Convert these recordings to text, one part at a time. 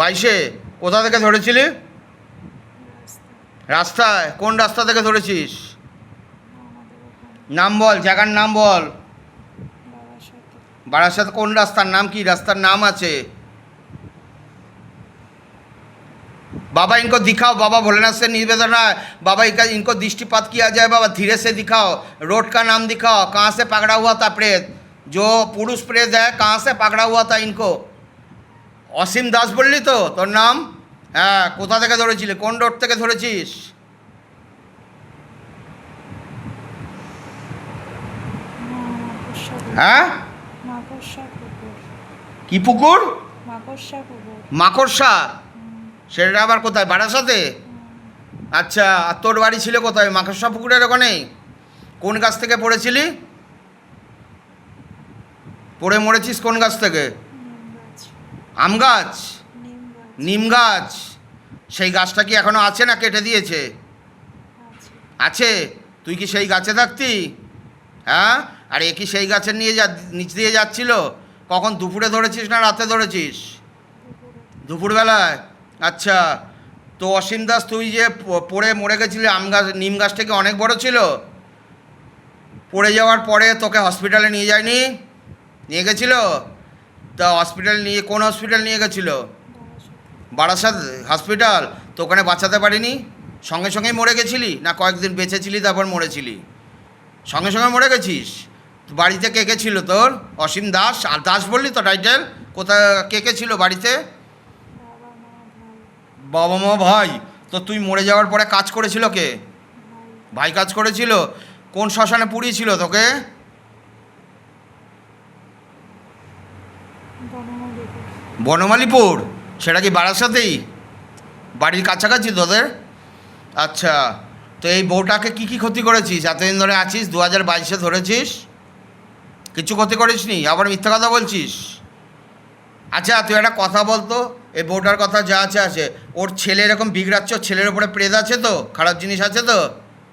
22-এ কোথা থেকে ধরেছিলি? রাস্তা রাস্তায়? কোন রাস্তা থেকে ধরেছিস? আমাদের ওখানে নাম বল, জায়গার নাম বল। বাবার সাথে বারাসাত কোন রাস্তার নাম কি? রাস্তার নাম আছে। बाबा इनको दिखाओ, बाबा भोलेनाथ से निवेदन है, बाबा इनको दृष्टिपात किया जाए, बाबा धीरे से दिखाओ। रोड का नाम दिखाओ, कहाँ से पकड़ा हुआ था प्रेत, जो पुरुष प्रेत है कहाँ से पकड़ा हुआ था इनको? অসীম দাস বললি তো তোর নাম? হ্যাঁ, কোথা থেকে ধরেছিলি? কোন রোড থেকে ধরেছিস? মাকড়সা পুকুর হ্যাঁ, মাকড়সা পুকুর কি পুকুর? মাকড়সা পুকুর মাকড়সা? সেটা আবার কোথায়? বারাসাতে? আচ্ছা, আর তোর বাড়ি ছিল কোথায়? মাকড়সা পুকুরের ওখানে? কোন গাছ থেকে পড়েছিলি? পড়ে মরেছিস কোন গাছ থেকে? নিম গাছ আম গাছ? নিম গাছ নিম গাছ? সেই গাছটা কি এখনো আছে না কেটে দিয়েছে? আছে আছে। তুই কি সেই গাছে থাকতি? হ্যাঁ, আর এ কি সেই গাছের নিচ দিয়ে যাচ্ছিল? কখন, দুপুরে ধরেছিস না রাতে ধরেছিস? পুকুরে দুপুরবেলায়? আচ্ছা, তো অসীম দাস তুই যে পড়ে মরে গেছিলি, আম গাছ নিম গাছটা কি অনেক বড় ছিল? পড়ে যাওয়ার পরে তোকে হসপিটালে নিয়ে যায়নি? নিয়ে গেছিল? তা হসপিটালে নিয়ে, কোন হসপিটাল নিয়ে গেছিল? বাবার সাথে বারাসাত হসপিটাল। তো ওখানে বাঁচাতে পারিনি? সঙ্গে সঙ্গেই মরে গেছিলি না কয়েকদিন বেঁচেছিলি তারপর মরেছিলি? সঙ্গে সঙ্গে মরে গেছিস? তো বাড়িতে কে কে ছিল তোর? অসীম দাস, আর দাস বললি তো টাইটেল? কোথায় কে কে ছিল বাড়িতে? বাবা মা ভাই বাবা মা ভাই। তো তুই মরে যাওয়ার পরে কাজ করেছিল কে? ভাই ভাই কাজ করেছিল। কোন শ্মশানে পুড়িয়েছিল তোকে? বনমালীপুর বনমালীপুর? সেটা কি বারাসাতেই? বাড়ির কাছাকাছি তোদের? আচ্ছা, তো এই বউটাকে কি কি ক্ষতি করেছিস? এতদিন ধরে আছিস, 2022-এ ধরেছিস, কিছু ক্ষতি করিসনি, আবার মিথ্যা কথা বলছিস। আচ্ছা, তুই একটা কথা বলতো, এই বউটার কথা যা আছে আছে, ওর ছেলে এরকম বিগড়াচ্ছে, ওর ছেলের ওপরে প্রেত আছে তো, খারাপ জিনিস আছে তো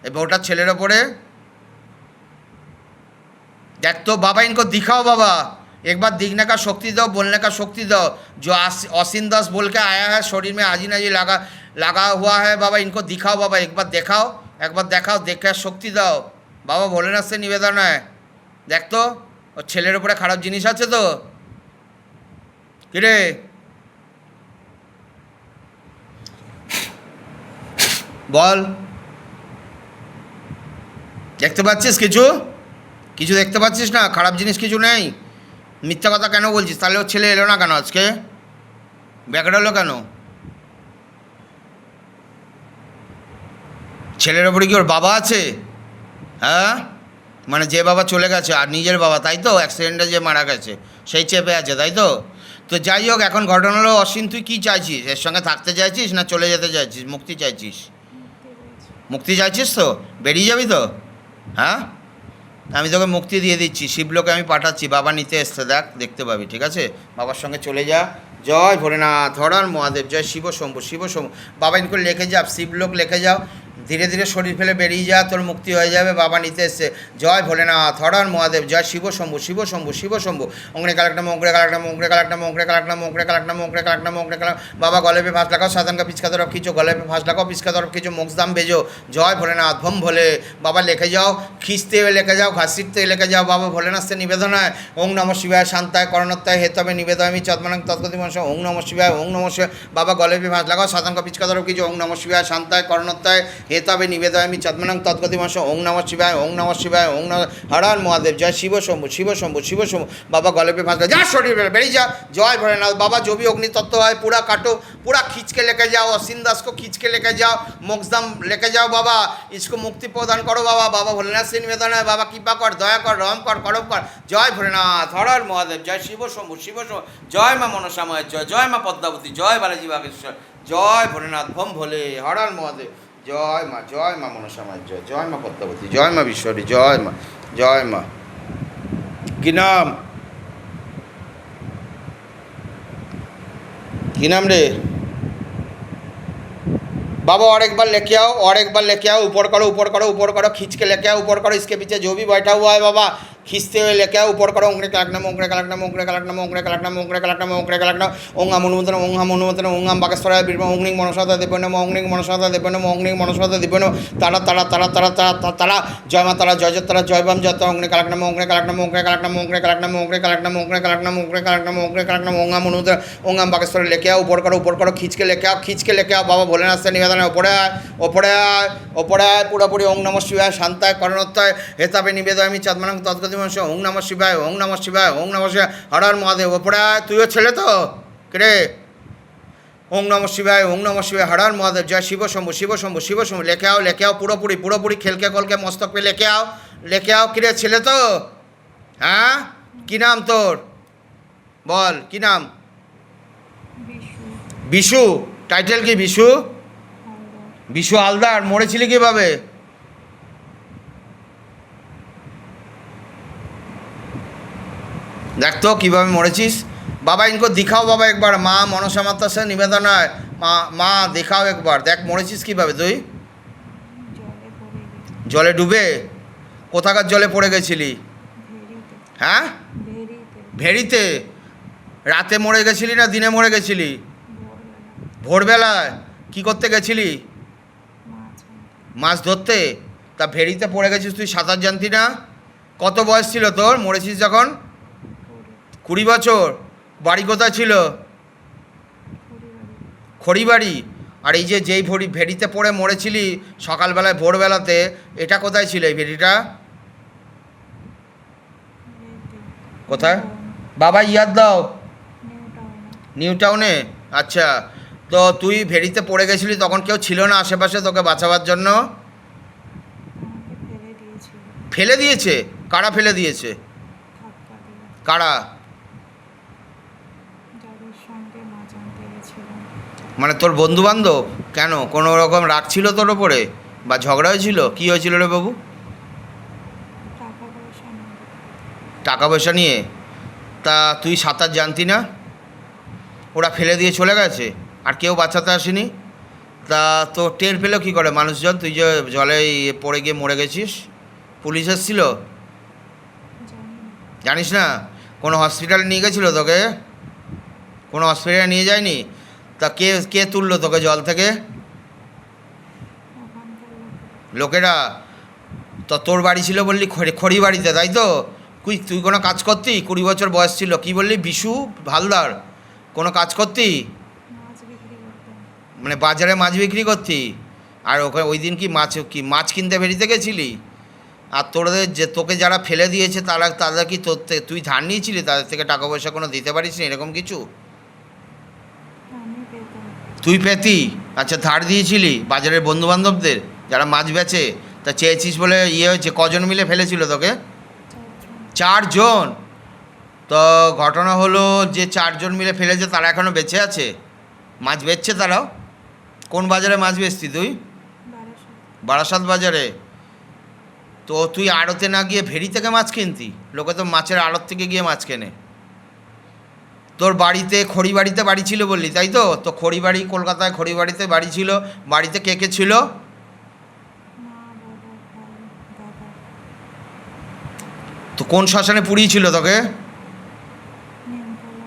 এই বউটার ছেলের ওপরে? देख तो बाबा, इनको दिखाओ बाबा, एक बार दिखने का शक्ति दो, बोलने का शक्ति दो। जो असीम दास बोल के आया है, शरीर में आजी नाजी लगा हुआ है, बाबा इनको दिखाओ बाबा, एक बार देखाओ, एक बार देखाओ, देख के शक्ति दाओ बाबा। भोलेनाथ से निवेदन है, देख तो और छेलेर उपरे खराब जिनिस आछे तो किरे? বল, দেখতে পাচ্ছিস কিছু? কিছু দেখতে পাচ্ছিস না? খারাপ জিনিস কিছু নেই? মিথ্যা কথা কেন বলছিস? তাহলে ওর ছেলে এলো না কেন আজকে? ব্যাকড়ালো কেন? ছেলের ওপরে কি ওর বাবা আছে? হ্যাঁ, মানে যে বাবা চলে গেছে, আর নিজের বাবা, তাই তো? অ্যাক্সিডেন্টে যে মারা গেছে সেই চেপে আছে, তাই তো? তো যাই হোক, এখন ঘটনা হলো, অসীম তুই কী চাইছিস? এর সঙ্গে থাকতে চাইছিস না চলে যেতে চাইছিস? মুক্তি চাইছিস? মুক্তি চাইছিস তো? বেরিয়ে যাবি তো? হ্যাঁ, আমি তোকে মুক্তি দিয়ে দিচ্ছি, শিবলোকে আমি পাঠাচ্ছি, বাবা নিতে এসছে, দেখতে পাবি, ঠিক আছে? বাবার সঙ্গে চলে যা। জয় ভোলেনাথ, হর হর মহাদেব, জয় শিব শম্ভু, শিব শম্ভু। বাবা ইনকো লেখে যাও, শিবলোক লেখে যাও, ধীরে ধীরে শরীর ফেলে বেরিয়ে যা, তোর মুক্তি হয়ে যাবে, বাবা নিতে এসছে। জয় ভোলেনাথ, হর হর মহাদেব, জয় শিব শম্ভু, শিব শম্ভু, শিব শম্ভু। অঙ্গনে কালাকনাম, অঙ্গরে কালাকনাম, অঙ্গরে কালাকনাম, অঙ্গরে কালাকনাম, অঙ্গরে কালাকনাম, অঙ্গরে কালাকনাম, অঙ্গরে কালাম। বাবা গলে পে ফাঁস লাগাও, সাধান কা পিছকা তরফ খিচো, গলে পে ফাঁস লাগাও, পিছকা তরফ খিচো, মোক্ষদাম ভেজো। জয় ভোলেনাথ, ভম ভোলে। বাবা লেখে যাও, खींचते हुए लेके जाओ, घसीटते हुए लेके जाओ। बाबा भोलेनाथ से निवेदन है, ओम नमः शिवाय, शांताय करणत्ताय हेतवे निवेदयामि चद्मनं तत्गति मनसा, ओम नमः शिवाय, ओम नमः शिवाय। बाबा गले पे फाँस लगाओ, साधन का पिचका तरफ कीजिए, ओम नमः शिवाय, शांताय करणत्ताय हेतवे निवेदयामि चद्मनं तत्गति मनसा, ओम नमः शिवाय, ओम नमः शिवाय, ओम नमः। हर हर महादेव, जय शिव शंभु, शिव शंभु, शिव शंभु। बाबा गले पे फाँस जा, शरीर में बेरी जा। जय भोलेनाथ। बाबा जो भी अग्नि तत्व है पूरा काटो, पूरा खींच के लेके जाओ, असीम दास को खींच के लेके जाओ, मोक्षधाम लेके जाओ बाबा, इसको मुक्ति प्रदान करो बाबा। बाबा भोलेनाथ से निवेदन है, बाबा कृपा कर, दया कर, रम कर, करम कर। जय भोलेनाथ, हर हर महादेव, जय शिव शंभु, शिव शंभु। जय माँ मनसामय, जय माँ पद्मावती, जय बालाजी बागेश्वर, जय भोलेनाथ, भम भोले, हर हर महादेव। जय माँ मनसामय, जय माँ पद्मावती, जय माँ विश्वरी, जय माँ। কি নাম? কি नाम रे? बाबा और एक बार लेके आओ, और एक बार लेके आओ, ऊपर करो, ऊपर करो, ऊपर करो, खींच के लेके आओ, ऊपर करो। इसके पीछे जो भी बैठा हुआ है बाबा, खींचते हुए लेके आओ ऊपर करो ओंकरे कलक नम ओंकरे कलक नम ओंकरे कलक नम ओंकरे कलक नम ओंकरे कलक नम ओंकरे कलक नम ओं हम अनुमोदन ओं हम अनुमोदन ओं हम बागेश्वराय बीरभूम ओंगनिक मनसाता देवन नम ओंगनिक मनसाता देवन नम ओंगनिक मनसाता देवन तारा तारा तारा तारा तारा तारा जय मा तारा जय जय तारा जय बम जय तारा ओंकरे कलक नम ओंकरे कलक नम ओंकरे कलक नम ओंकरे कलक नम ओंकरे कलक नम ओंकरे कलक नम ओंकरे कलक नम ओंकरे कलक नम ओं हम अनुमोदन ओं हम बागेश्वराय लेके आओ ऊपर करो खींच के लेके आओ बाबा भोलेनाथ से निवेदन है ओपरे आय पूरापूरी ओं नमः शिवाय शांताय करणोत्ताय हेतापे निवेदयामि चाँदमानं तद्गति मनुष्य ओं नमः शिवाय ओं नमः शिवाय ओं नमः शिवाय हर हर महादेव ओपरे आय तुइও ছেলে তো কে ओं नमः शिवाय हर हर महादेव जय शिव शंभु शिव शंभु शिव शंभु लेके आओ पूरापूरी खेलके कलके मस्तक पे लेके आओ किरे ছেলে তো हाँ की नाम तोर बोल की नाम বিশু বিশু টাইটেল কি বিশু হালদার বিশু হালদার মরেছিলি কিভাবে देख तो কীভাবে মরেছিস बाबा इनको दिखाओ बाबा एक बार माँ मनसा माता से निवेदन है माँ दिखाओ एक बार देख মরেছিস কীভাবে তুই জলে পড়ে গেছে জলে ডুবে কোথাকার জলে পড়ে গেছিলি ভেরিতে হ্যাঁ ভেরিতে ভেড়িতে রাতে মরে গেছিলি না দিনে মরে গেছিলি ভোরবেলা ভোরবেলায় কি করতে গেছিলি মাছ আনতে মাছ ধরতে তা ভেড়িতে পড়ে গেছিস তুই সাঁতার জানতি না কত বয়স ছিল তোর মরেছিস যখন পড়ে 20 বছর বাড়ি কোথায় ছিল পরিবারে খড়িবাড়ি আর এই যে যেই ভেড়িতে পড়ে মরেছিলি সকালবেলায় ভোরবেলাতে এটা কোথায় ছিল এই ভেড়িটা কোথায় বাবা ইয়াদ দাও নিউ টাউনে আচ্ছা তো তুই ভেড়িতে পড়ে গেছিলি তখন কেউ ছিল না আশেপাশে তোকে বাঁচাবার জন্য আমাকে ফেলে দিয়েছিল ফেলে দিয়েছে কারা ফেলে দিয়েছে ধাক্কা দিয়ে কারা যাদের সঙ্গে মাছ আনতে গেছিলাম মানে তোর বন্ধু বান্ধব কেন কোনো রকম রাগ ছিল তোর ওপরে বা ঝগড়া হয়েছিল কী হয়েছিল রে বাবু টাকা পয়সা নেই টাকা পয়সা নিয়ে তা তুই সাঁতার জানতি না ওরা ফেলে দিয়ে চলে গেছে আর কেউ বাঁচাতে আসেনি তা তো টের পেলো কী করে মানুষজন তুই যে জলে পড়ে গিয়ে মরে গেছিস পুলিশ এসেছিল জানি না জানিস না কোনো হসপিটালে নিয়ে গেছিলো তোকে কোনো হসপিটালে নিয়ে যায়নি তা কে তুললো তোকে জল থেকে ওখানকার লোকেরা লোকেরা তো তোর বাড়ি ছিল বললি খড়ি বাড়িতে তাই তো তুই কোনো কাজ করতি 20 বছর বয়স ছিল কি বললি বিশু হালদার কোনো কাজ করতি মাছ বিক্রি করতাম মানে বাজারে মাছ বিক্রি করতি আর ওখানে ওই দিন কি মাছ কিনতে বেরিয়ে গেছিলি আর তোকে যারা ফেলে দিয়েছে তাদের কি তুই ধার নিয়েছিলি তাদের থেকে টাকা পয়সা কোনো দিতে পারিস না এরকম কিছু আমি পেতাম তুই পেতি আচ্ছা ধার দিয়েছিলি বাজারের বন্ধুবান্ধবদের যারা মাছ বেচে তা চেয়েছিস বলে হয়েছে কজন মিলে ফেলেছিল তোকে 4 জন 4 জন তো ঘটনা হলো যে 4 জন মিলে ফেলেছে তারা এখনও বেঁচে আছে মাছ বেচছে তারাও কোন বাজারে মাছ বেচতি তুই বারাসাত বাজারে তো তুই আড়তে না গিয়ে ভেড়ি থেকে মাছ কিনতি লোকে তো মাছের আড়ত থেকে গিয়ে মাছ কেনে তোর বাড়িতে খড়িবাড়িতে বাড়ি ছিল বললি তাই তো তো খড়িবাড়ি কলকাতায় খড়িবাড়িতে বাড়ি ছিল বাড়িতে কে ছিল মা বাবা ভাই দাদা তো কোন শ্মশানে পুড়িয়েছিল তোকে নিমতলা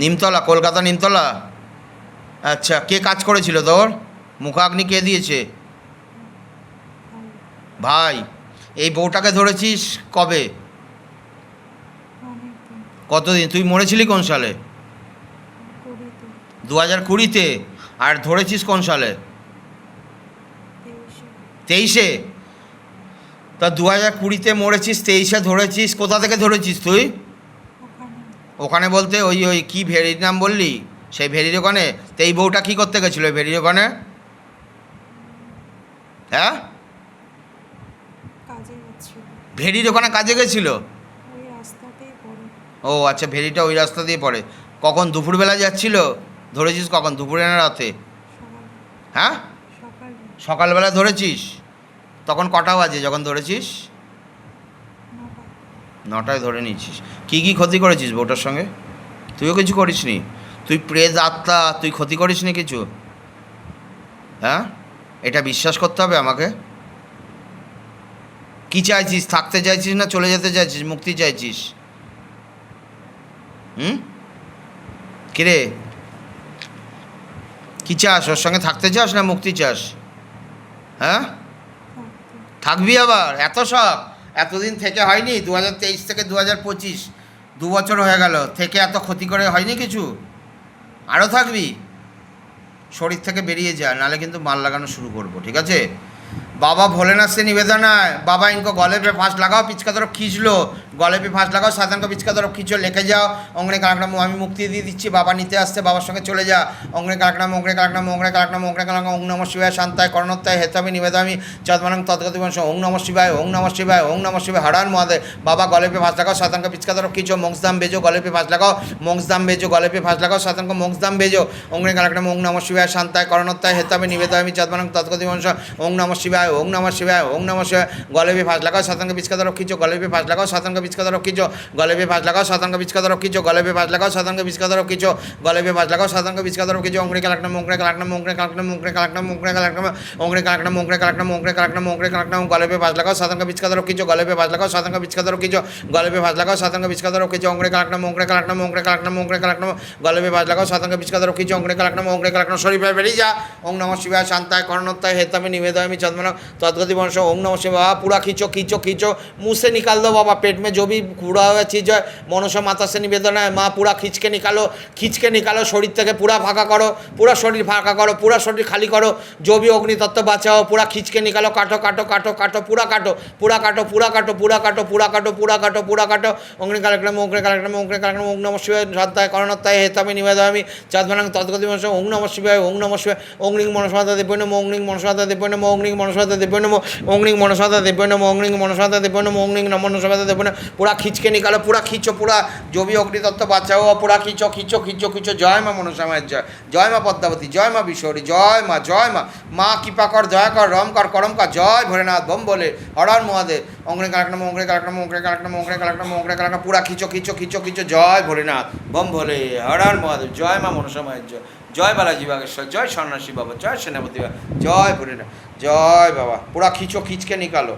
নিমতলা কলকাতা নিমতলা আচ্ছা কে কাজ করেছিল তোর মুখাগ্নি কে দিয়েছে ভাই ভাই এই বউটাকে ধরেছিস কবে অনেকদিন কতদিন তুই মরেছিলি কোন সালে 20 2020-তে আর ধরেছিস কোন সালে 23-এ তা 2020-তে মরেছিস 23-এ ধরেছিস কোথা থেকে ধরেছিস তুই ওখানে বলতে ওই কি ভেড়ির নাম বললি সেই ভেড়ির ওখানে তো এই বউটা কী করতে গেছিলো ওই ভেড়ির ওখানে হ্যাঁ কাজে যাচ্ছিল ভেড়ির ওখানে কাজে গেছিলো ওই রাস্তাতেই পড়ে ও আচ্ছা ভেড়িটা ওই রাস্তা দিয়ে পড়ে কখন দুপুরবেলা যাচ্ছিল ধরেছিস কখন দুপুরে না রাতে সকালে হ্যাঁ সকালে সকালবেলা ধরেছিস তখন কটা বাজে যখন ধরেছিস 9টায় ধরে নিয়েছিস কী কী ক্ষতি করেছিস বউটার সঙ্গে তুইও কিছু করিসনি তুই প্রেত আত্মা তুই ক্ষতি করিসনি কিছু হ্যাঁ এটা বিশ্বাস করতে হবে আমাকে কি চাইছিস? থাকতে চাইছিস না চলে যেতে চাইছিস? মুক্তি চাইছিস? কিরে, কি চাস? ওর সঙ্গে থাকতে চাস না মুক্তি চাস? হ্যাঁ, থাকতে। থাকবি আবার? এত শখ? এতদিন থেকে হয়নি? 2023 থেকে 2025 2 বছর হয়ে গেল, থেকে এত ক্ষতি করে হয়নি কিছু? আরও থাকবি? শরীর থেকে বেরিয়ে যা, নাহলে কিন্তু মাল লাগানো শুরু করবো, ঠিক আছে? बाबा भोलेनाथ से निवेदन है, बाबा इनको गले पे फांस लगाओ, पिच का तरफ खींच लो, गले पे फांस लगाओ, साधन को पिच का तरफ खींचो, लेके जाओ। ओंगड़े कालकनाम আমি মুক্তি দিয়ে দিচ্ছি, বাবা নিতে আসছে, বাবার সঙ্গে চলে যা। ওংরে কালকনাম ওংরে কালকনাম ওংরে কালকনাম ওংরে কালকনাম ওং নমঃ শিবায় শান্তায় করণত্তায় হেতামি নিবেদামি চদমানং তদ্গতি বংশ ওং নমঃ শিবায় ওং নমঃ শিবায় ওং নমঃ শিবায় হরান মহাদেব। বাবা गले पे फांस लगाओ, साधन को पिच का तरफ खींचो, मोक्षधाम भेजो, गले पे फांस लगाओ, मोक्षधाम भेजो, गले पे फांस लगाओ, साधन को मोक्षधाम भेजो। ओंगरे कालकनाम ओं नमः शिवाय शांताय करणत्ताय हेतामी निवेदामी चदमानং तद्गति বংশ ওং নমঃ শিবায় ওং নমঃ শিবায় ওং নমঃ শিবায়। गले पे फांस लगाओ, साधन को पिच का तरफ खींचो, गले पे फांस लगाओ, साधन को पिच का तरफ खींचो, गले पे फांस लगाओ, साधन को पिच का तरफ खींचो, गले पे फांस लगाओ, साधन को पिच का तरफ खींचो, गले पे फांस लगाओ, साधन को पिच का तरफ खींचो। ओंगरे कालकनाम ओंगरे कालकनाम ओंगरे कालकनाम ओंगरे कालकनाम ओंगरे कालकनाम ओंगरे कालकनाम ओंगरे कालकनाम ओंगरे कालकनाम ओंगरे कालकनाम गले पे फांस लगाओ, साधन को पिच का तरफ खींचो, गले पे फांस लगाओ, साधन को पिच का तरफ खींचो, गले पे फांस लगाओ, साधन को पिच का तरफ खींचो। ओंगरे कालकनाम ओंगरे कालकनाम ओंगरे कालकनाम ओंगरे कालकनाम गले पे फांस लगाओ, साधन को पिच का तरफ खींचो। ओंगरे कालकनाम ओंगरे कालकनाम शरीर पे बेरिয়ে যা। ओं नमः शिवाय शांताय करणत्ताय हेतामी निवेदामी चदमानং तद्गति वंश ओं नमः शिवाय। पूरा खींचो खींचो खींचो, मुंह से निकाल दो बाबा, पेट में जो भी कूड़ा हुआ चीज़ है, मनसा माता से निवेदन है, माँ पूरा खींच के निकालो, खींच के निकालो, शरीर থেকে पूरा फाँका करो, पूरा शरीर फाँका करो, पूरा शरीर खाली करो, जो भी अग्नि तत्व बचाओ पूरा खींच के निकालो, काटो काटो काटो काटो, पूरा काटो पूरा काटो पूरा काटो पूरा काटो पूरा काटो पूरा काटो पूरा काटो। ओंगरे कालकनाम ओंगरे कालकनाम ओंगरे कालकनाम ओं नमः शिवाय शांताय करणत्ताय हेतामी निवेदामी चदमानং तद्गति वंश ओं नमः शिवाय ओं नमः शिवाय। ओं ह्रीं मनसा देव्यो नमः ओं ह्रीं मनसा देव्यो नमः ओं ह्रीं मनसा देव्यो नमः ओं ह्रीं मनसा देव्यो नमः ओं ह्रीं मनसा देव्यो नमः ओं ह्रीं नमो नमः देव्यो नमः। पूरा खींच के निकालो, पूरा खींचो, पूरा जो भी अग्नि तत्व बचाओ पूरा खींचो खींचो खींचो खींचो। जय माँ मनसा माয়ের জয়, জয় মা পদ্মাবতী, জয় মা বিশ্বরী, জয় মা মা কৃপা কর, দয়া কর, রম কর, করম কর, জয় ভোলেনাথ বম বলে হরহর মহাদেব। ওংরে কালকনাম ওংরে কালকনাম ওংরে কালকনাম ওংরে কালকনাম ওংরে কালকনাম पूरा खींचो खींचो खींचो खींचो। जय भोलेनाथ बम भोले हरहर महादेव। जय মা মনসা মায়ের জয়, জয় बालाजी बागेश्वर, जय सन्यासी बाबा, जय सेनापति बाबा, जय भोलेनाथ, जय बाबा। पूरा खींचो, खींच के निकालो।